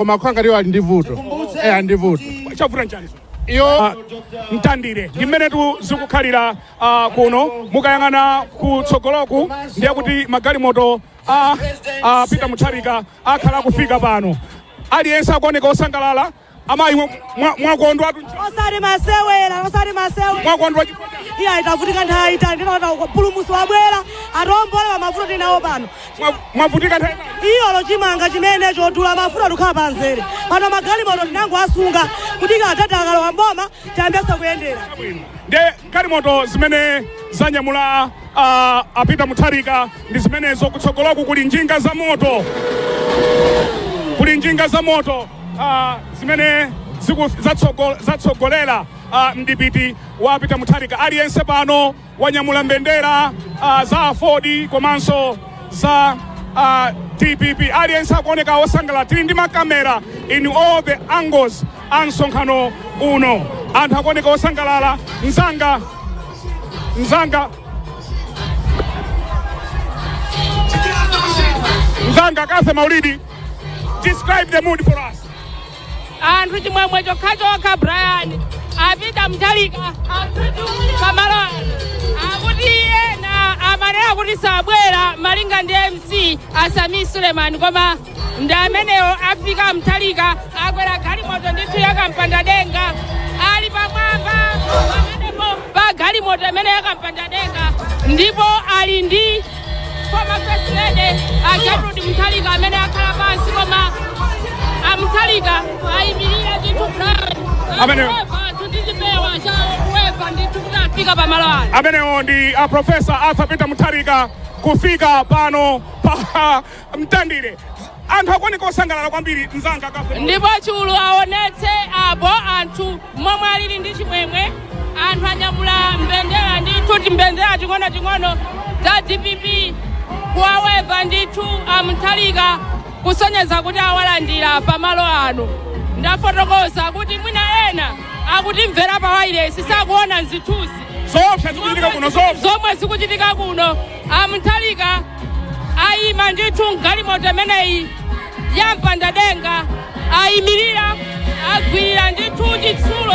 Koma kwanga liyo alivuto. Alivuto. Chavuta nchani. Iyo mtandire ndimene zikukhalira kuno mukayang'ana kutsogoloku ndiye kuti magalimoto Peter Mutharika akhala kufika pano aliyense akuoneka osangalala amayi mwakondwa osari masewera mwakondwa iya itavutika nthawi ndinota kupulumusi wabwera atombola pamafuta tinawo pano mwavutika nthawi iyo chimanga chimene chodula mafuta tukhala panzere pano magalimoto tinango asunga kuti atadakalo wamboma tiyambesa kuyendera nde galimoto zimene zanyamula Peter Mutharika ndi zimenezo kutsogoloku kuli njinga za moto zimene zatsogolera mdipiti wa Peter Mutharika aliyense pano wanyamula mbendera za Ford komanso za TPP aliyense akuoneka osangala tili ndi makamera in all the angles Nsonkhano uno anthu akuoneka osangalala Mzanga Kathe Maulidi, describe the mood for us. Anthu chimwemwe chokha Brian Peter Mutharika pamalo akuti ena amanena kuti sabwera malinga ndi MC Asami Suleiman koma ndi amenewo afika Mutharika akwera galimoto ndithu yakampanda denga ali pamwamba pamenepo pa galimoto imene yakampanda denga ndipo ali ndi former president Gertrude Mutharika amene akhala pansi koma Mutharika ayimirira ndithu amenewo ndi Professor Arthur Peter Mutharika kufika pano pa mtandire anthu akuoneka osangalala kwambiri mzanga ndipo chulu aonetse apo anthu momwe alili ndi chimwemwe anthu anyamula mbendera ndithu mbendera ting'ono za DPP kuwaweva ndithu Mutharika kusonyeza kuti awalandira pamalo ano ndafotokoza kuti mwina ena akutimvera pa wailesi sakuona nzithuzi zomwe zikuchitika kuno Mutharika ayima ndithu galimoto imeneyi yampanda denga ayimirira agwirira ndithu chitsulo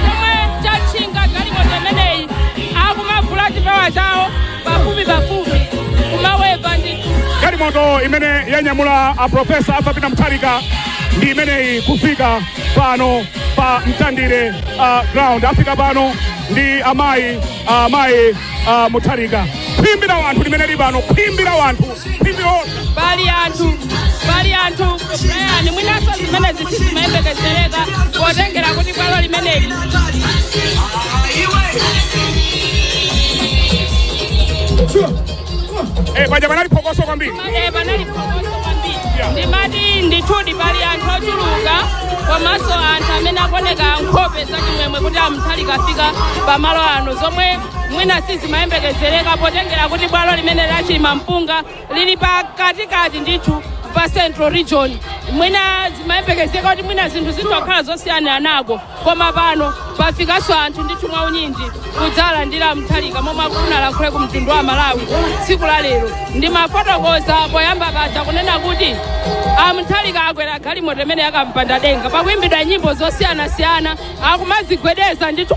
chomwe chatchinga galimoto imeneyi akumavula chipewa chawo pafupi kumaweva ndithu galimoto imene yanyamula Professor Arthur Peter Mutharika ndi imeneyi kufika pano pa mtandire ground afika pano ndi amayi Mutharika kwimbira wanthu limene li pano kwimbira wanthu pali anthu ni mwinaso zimene zimayembekezereka potengera kuti bwalo limeneli paja panali phokoso kwambiri ndimati ndithudi pali anthu ochuluka komanso anthu amene akuoneka nkhope zachimwemwe kuti Mutharika afika pamalo ano zomwe mwina sizimayembekezereka potengera kuti bwalo limene lachima mpunga lili pa katikati ndithu pa Central Region mwina zimayembekezereka kuti mwina zinthu zitokhala zosiyana nako koma pano pafikanso anthu ndithu mwaunyinji kudzalandira Mutharika momwe akufuna alankhule ku mtundu wa Malawi tsiku la lero ndimafotokoza poyamba paja kunena kuti Mutharika akwera galimoto imene yakampanda denga pakuimbidwa nyimbo zosiyanasiyana akumazigwedeza ndithu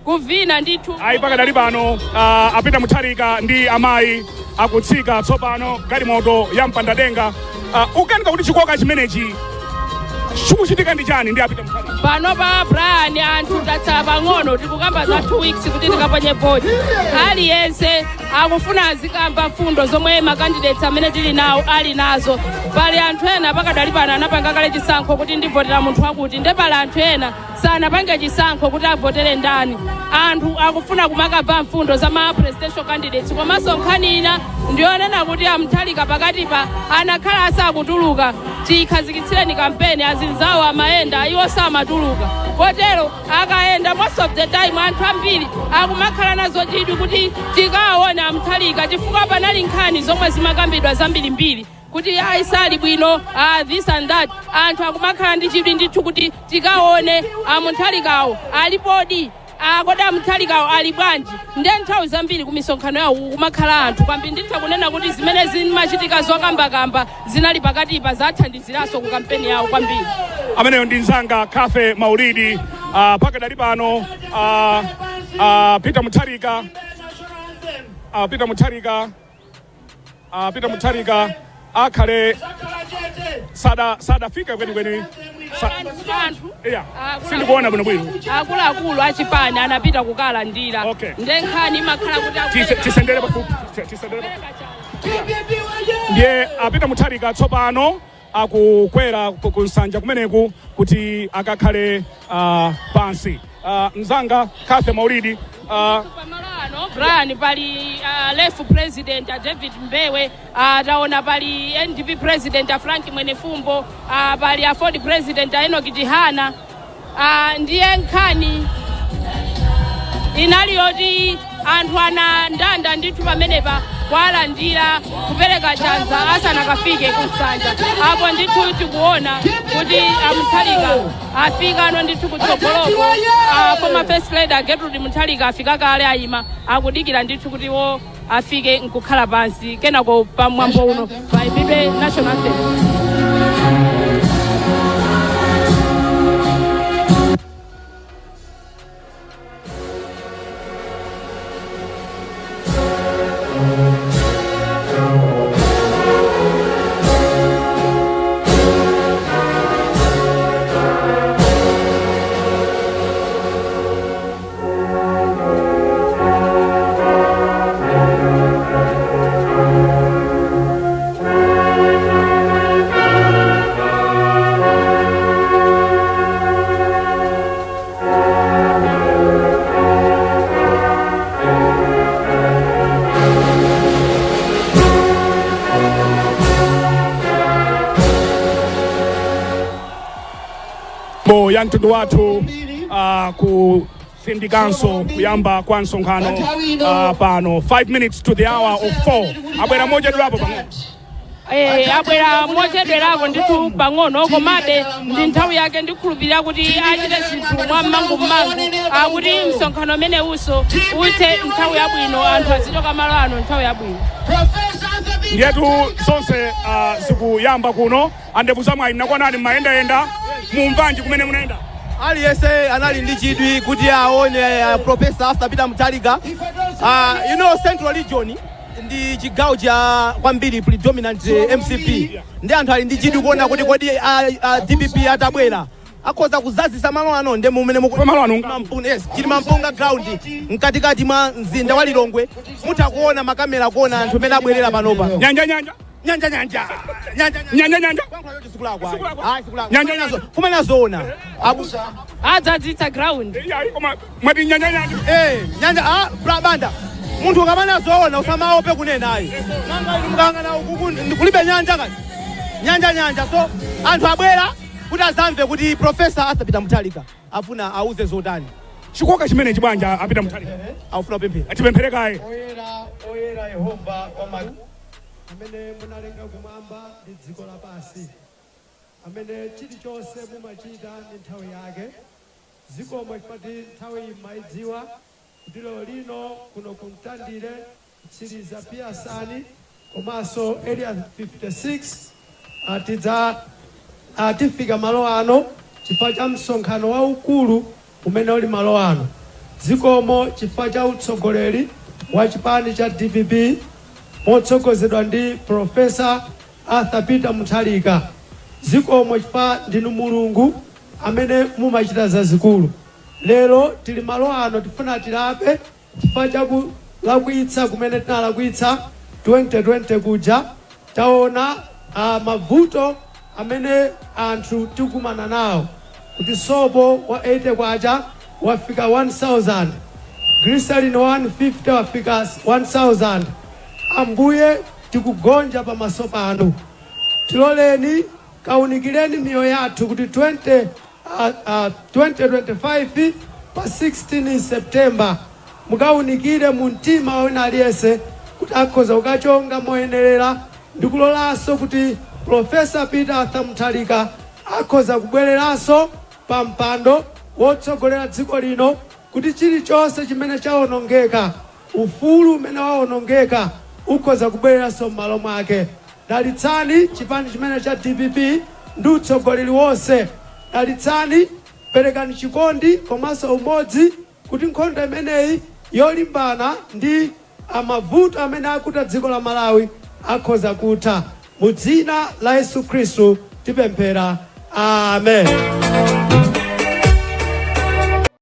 kuvina ndithu ayi pakadali pano Peter Mutharika ndi amayi akutsika tsopano galimoto yampanda denga ukanika kuti chikoka chimenechi chikuchitika ndi chani ndi Peter Mutharika pano pa Brian anthu tatsala pang'ono tikukamba za 2 weeks kuti tikaponye bodi aliyense akufuna azikamba fundo zomwe makandidates amene tili nawo ali nazo pali anthu ena pakadali pano anapanga kale chisankho kuti ndivotera munthu wakuti nde pali anthu ena sanapange chisankho kuti avotere ndani anthu akufuna kumakabva mfundo za ma presidential candidates komanso nkhani ina ndionena kuti Mutharika pakati pa anakhala asakutuluka tikhazikitsireni kampeni azinzawo amayenda iwo samatuluka kotero akayenda most of the time anthu ambiri akumakhala nazo chidwi kuti tikaone Mutharika chifukwa panali nkhani zomwe zimakambidwa zambirimbiri kuti ayisali bwino this and that anthu akumakhala ndi chidwi ndithu kuti tikaone Mutharikawo alipodi koda Mutharika ali bwanji ndiye nthawi zambiri ku misonkhano yawo kumakhala anthu kwambiri nditha kunena kuti zimene zimachitika zokambakamba zinali pakatipa zathandiziranso ku kampeni yawo kwambiri. Ameneyo ndi nzanga Kafe Maulidi pakadali pano Peter Mutharika akhale sadafika kwenikweni sindikuona bwinobwino akuluakulu achipani anapita kukalandira ndiye nkhani imakhala kuti tisendere pafupi ndiye Peter Mutharika tsopano akukwera ku nsanja kumeneku kuti akakhale pansi. Mzanga Kafe Maulidi Brian pali left president David Mbewe taona pali NDP president Frank Mwenefumbo pali Ford president Enoch Dihana ndiye nkhani inali yoti anthu anandanda ndithu pamenepa kwalandira kupereka chanza asanakafike kusanja apo ndithu tikuona kuti Mutharika afika ano ndithu kutsogoloko former first lady Gertrude Mutharika afika kale ayima akudikira ndithu kuti wo afike nkukhala pansi kenako pamwambo uno paimbe national anthem. ya mtundu wathu kusindikanso kuyamba kwa nsonkhano pano 5 minutes to the hour of 4 abwera mochedwerapo pang'ono abwera mochedwerapo ndithu pang'ono komabe ndi nthawi yake ndikhulupirira kuti achite zinthu mwammangu kuti msonkhano umene uso uthe nthawi yabwino anthu azichoka malo ano nthawi yabwino. Ndiyetu zonse zikuyamba kuno andebuza mwayi nakwanani mayendayenda mumvanji kumene munaenda aliyese anali ndi chidwi kuti aone Professor Peter Mutharika. You know Central Region ndi chigawo cha kwambiri predominant MCP ndi anthu ali ndi chidwi kuona kuti kodi DPP atabwera akhoza kuzazisa malo ano ndi mumene malo ano yes chili mampunga ground mkatikati mwa mzinda wa Lilongwe mutakuona makamera kuona anthu amene abwerera panopa nyanja kumene zona adzadzitsa ground mwati nyanja Banda munthu ukamana zoona usamaope kunena ayi mkanga na ukuku ndikulibe nyanja kati nyanja so anthu abwera kuti azamve kuti Professor Peter Mutharika afuna auze zotani chikoka chimene chibwanja Peter Mutharika afuna pemphera atipempherekaye oyera Yehova amene munalenga kumwamba ndi dziko lapansi amene chilichonse mumachita ndi nthawi yake zikomo chifukwa nthawi maidziwa kuti lero lino kuno kumtandire kutsiriza Piyasani komanso area 56 tifika malo ano chifukwa cha msonkhano waukulu umene uli malo ano zikomo chifukwa cha utsogoleri wa chipani cha DPP motsogozedwa ndi Professor Peter Mutharika. Zikomo chifukwa ndinu Mulungu amene mumachita zazikulu. Lero tili malo ano tifuna tilape chifukwa cha kulakwitsa kumene tinalakwitsa 2020 kuja taona mavuto amene anthu tikumana nawo kuti sopo wa 80 kwacha wafika 1000 glycerin 150 wafika 1000 ambuye tikugonja pamaso pano tiloleni kaunikireni miyo yathu kuti 2025 pa 16 September mukaunikire mu mtima wina aliyese kuti akhoza kukachonga moyenerera ndikulolanso kuti Professor Peter Mutharika akhoza kubwereranso pa mpando wotsogolera dziko lino kuti chilichonse chimene chawonongeka, ufulu umene wawonongeka ukhoza kubwereranso m'malo mwake. Dalitsani chipani chimene cha DPP ndi utsogoleri wonse. Dalitsani, perekani chikondi komanso umodzi kuti nkhondo imeneyi yolimbana ndi mavuto amene akuta dziko la Malawi akhoza kutha. Mu dzina la Yesu Khristu tipemphera. Amen.